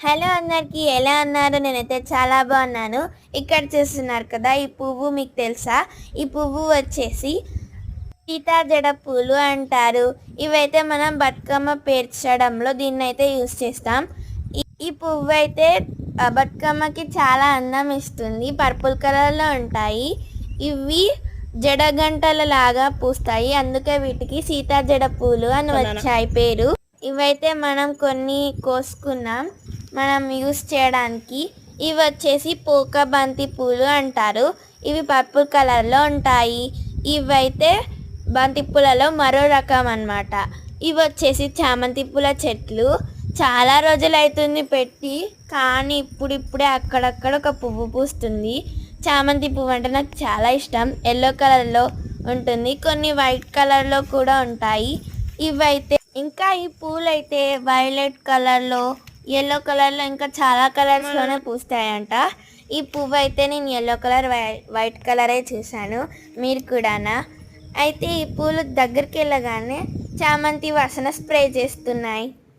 Hello అందరికీ, ఎలా ఉన్నారు? నేనైతే చాలా బాగున్నాను. ఇక్కడ చూస్తున్నారు కదా, ఈ పువ్వు మీకు తెలుసా? ఈ పువ్వు వచ్చేసి సీతా జడ పూలు అంటారు. ఇవైతే మనం బతుకమ్మ పేర్చడంలో దీన్నైతే యూస్ చేస్తాం. ఈ పువ్వు అయితే బతుకమ్మకి చాలా అందం ఇస్తుంది. పర్పుల్ కలర్లో ఉంటాయి. ఇవి జడగంటల లాగా పూస్తాయి, అందుకే వీటికి సీతా జడ పూలు అని వచ్చాయి పేరు. ఇవైతే మనం కొన్ని కోసుకున్నాం మనం యూస్ చేయడానికి. ఇవి వచ్చేసి పోక బంతి పూలు అంటారు. ఇవి పర్పుల్ కలర్లో ఉంటాయి. ఇవైతే బంతి పూలలో మరో రకం అన్నమాట. ఇవి వచ్చేసి చామంతి పూల చెట్లు. చాలా రోజులు అవుతుంది పెట్టి, కానీ ఇప్పుడిప్పుడే అక్కడక్కడ ఒక పువ్వు పూస్తుంది. చామంతి పువ్వు అంటే నాకు చాలా ఇష్టం. ఎల్లో కలర్లో ఉంటుంది, కొన్ని వైట్ కలర్లో కూడా ఉంటాయి. ఇవైతే ఇంకా ఈ పూలు అయితే వైలెట్ కలర్లో, ఎల్లో కలర్లో, ఇంకా చాలా కలర్స్లోనే పూస్తాయంట. ఈ పువ్వు అయితే నేను ఎల్లో కలర్, వైట్ కలరే చూశాను. మీరు కూడానా? అయితే ఈ పూలు దగ్గరికి వెళ్ళగానే చామంతి వాసన స్ప్రే చేస్తున్నాయి.